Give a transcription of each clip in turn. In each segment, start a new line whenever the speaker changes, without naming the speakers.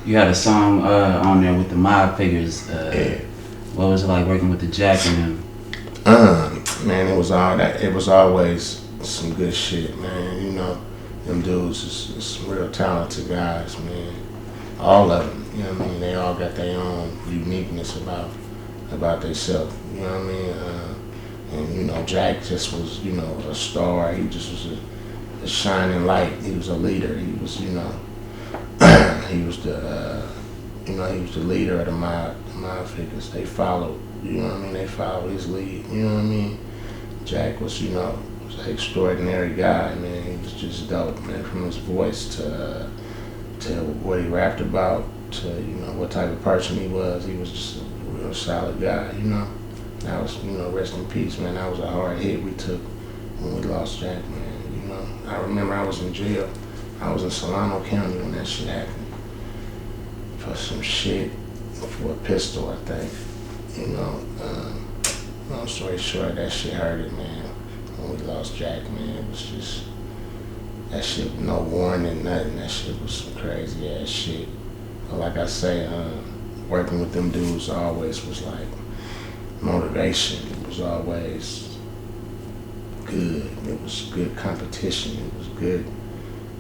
You had a song on there with the mob figures.
Yeah.
What was it like working with the Jack and them?
Man, it was all that. It was always some good shit, man. You know, them dudes is some real talented guys, man. All of them. You know what I mean? They all got their own uniqueness about themselves. You know what I mean? And you know, Jack just was, you know, a star. He just was a shining light. He was a leader. He was, you know, he was the, you know, he was the leader of the mob figures. They followed. You know what I mean? They followed his lead. You know what I mean? Jack was, you know, was an extraordinary guy, man. He was just dope, man. From his voice to what he rapped about, to, you know, what type of person he was just a real solid guy, you know. That was, you know, rest in peace, man. That was a hard hit we took when we lost Jack, man. You know, I remember I was in jail. I was in Solano County when that shit happened for some shit, for a pistol, I think. You know, long story short, that shit hurted, man. When we lost Jack, man, it was just, that shit, no warning, nothing. That shit was some crazy ass shit. But like I say, working with them dudes always was like motivation. It was always good. It was good competition. It was good.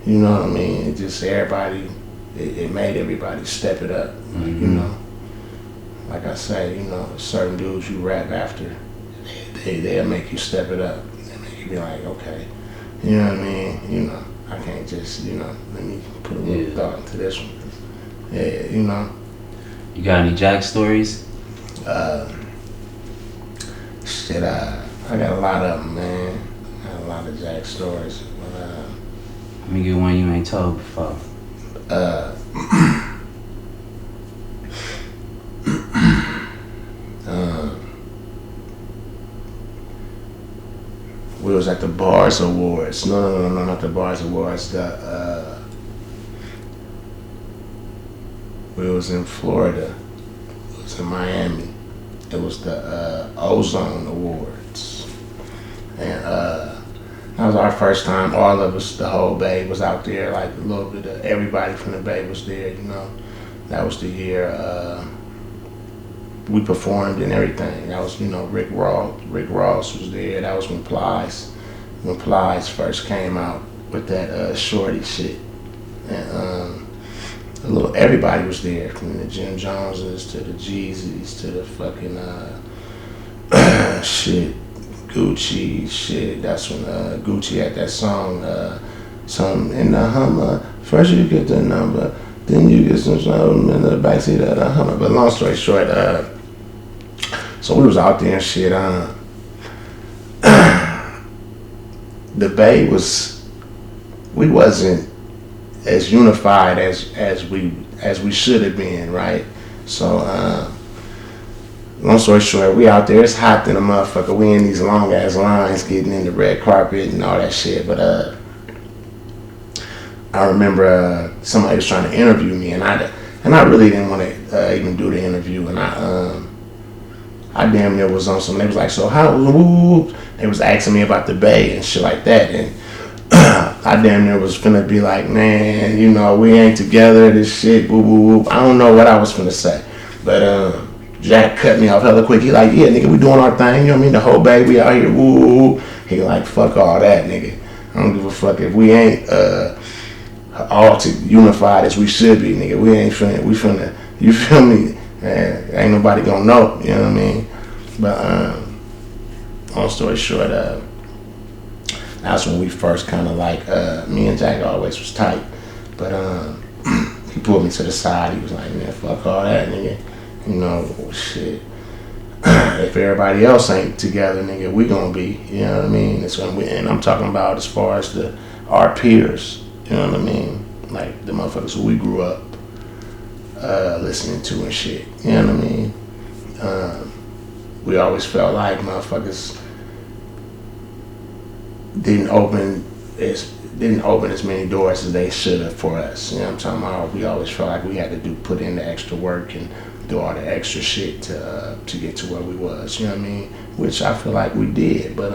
You know what I mean? It just everybody, it made everybody step it up.
Mm-hmm.
You know, like I say, you know, certain dudes you rap after, they'll make you step it up. They make you be like, okay. You know what I mean? You know, I can't just, you know, let me put a little thought into this one. Yeah, you know.
You got any Jack stories?
Shit, I got a lot of them, man. I got a lot of Jack stories. But,
Let me get one you ain't told before.
We was at the Bars Awards. No, not the Bars Awards. We was in Florida. It was in Miami. It was the Ozone Awards. And that was our first time. All of us, the whole Bay was out there. Like a little bit of everybody from the Bay was there, you know. That was the year we performed and everything. That was, you know, Rick Ross was there. That was when Plies first came out with that Shorty shit. And everybody was there, from the Jim Joneses to the Jeezys to the fucking shit, Gucci shit. That's when Gucci had that song, something in the Hummer. First you get the number, then you get some something in the backseat of the Hummer. But long story short, so we was out there and shit. The Bay we wasn't as unified as we should have been, right? So long story short, we out there. It's hot than a motherfucker. We in these long ass lines, getting in the red carpet and all that shit. But I remember somebody was trying to interview me, and I really didn't want to even do the interview, and I damn near was on some. They was like, so how? Woo? They was asking me about the Bay and shit like that, and I damn near was finna be like, man, you know, we ain't together. This shit, woo woo woo. I don't know what I was finna say, but Jack cut me off hella quick. He like, yeah, nigga, we doing our thing. You know what I mean? The whole Bay, we out here, woo woo woo. He like, fuck all that, nigga. I don't give a fuck if we ain't all unified as we should be, nigga. We ain't finna. We finna. You feel me? Ain't nobody gonna know, you know what I mean? But long story short, that's when we first kind of like, me and Jack always was tight, but he pulled me to the side. He was like, man, fuck all that, nigga. You know, shit. If everybody else ain't together, nigga, we gonna be, you know what I mean? That's when and I'm talking about as far as our peers, you know what I mean? Like the motherfuckers who we grew up listening to and shit, you know what I mean? We always felt like motherfuckers didn't open as many doors as they should have for us. You know what I'm talking about? We always felt like we had to put in the extra work and do all the extra shit to get to where we was. You know what I mean? Which I feel like we did, but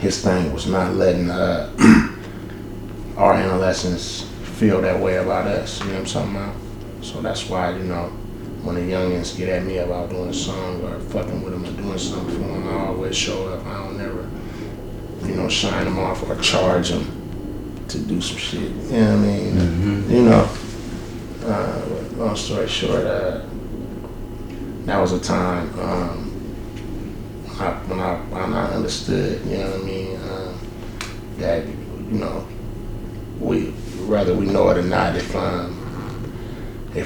his thing was not letting our adolescents feel that way about us. You know what I'm talking about? So that's why, you know, when the youngins get at me about doing a song or fucking with them or doing something for them, I always show up. I don't never, you know, shine them off or charge them to do some shit. You know what I mean?
Mm-hmm.
You know, long story short, that was a time when I understood, you know what I mean, that, you know, whether we know it or not, if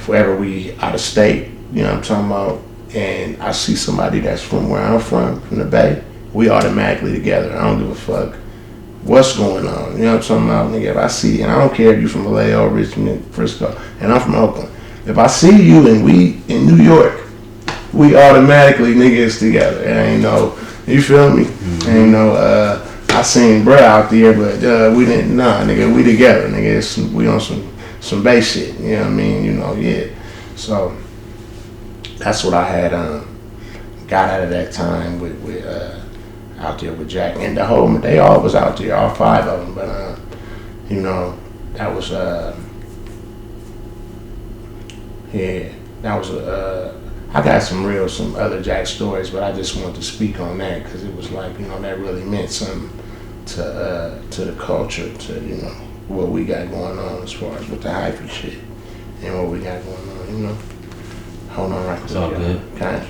ever we out of state, you know what I'm talking about, and I see somebody that's from where I'm from the Bay, we automatically together. I don't give a fuck what's going on. You know what I'm talking about, nigga? If I see, and I don't care if you from Vallejo, Richmond, Frisco, and I'm from Oakland. If I see you and we in New York, we automatically niggas together. It ain't no, you feel me?
Mm-hmm.
Ain't no, I seen bruh out there, but we didn't, nah, nigga, we together, nigga. We on some bass shit, you know what I mean? You know, yeah. So that's what I had got out of that time with out there with Jack and the whole. They all was out there, all 5 of them. But you know, that was yeah, that was I got some other Jack stories, but I just wanted to speak on that because it was like, you know, that really meant something to the culture, to, you know, what we got going on as far as with the hyphy shit and what we got going on, you know. Hold on right quick.
It's all good.
Gotcha.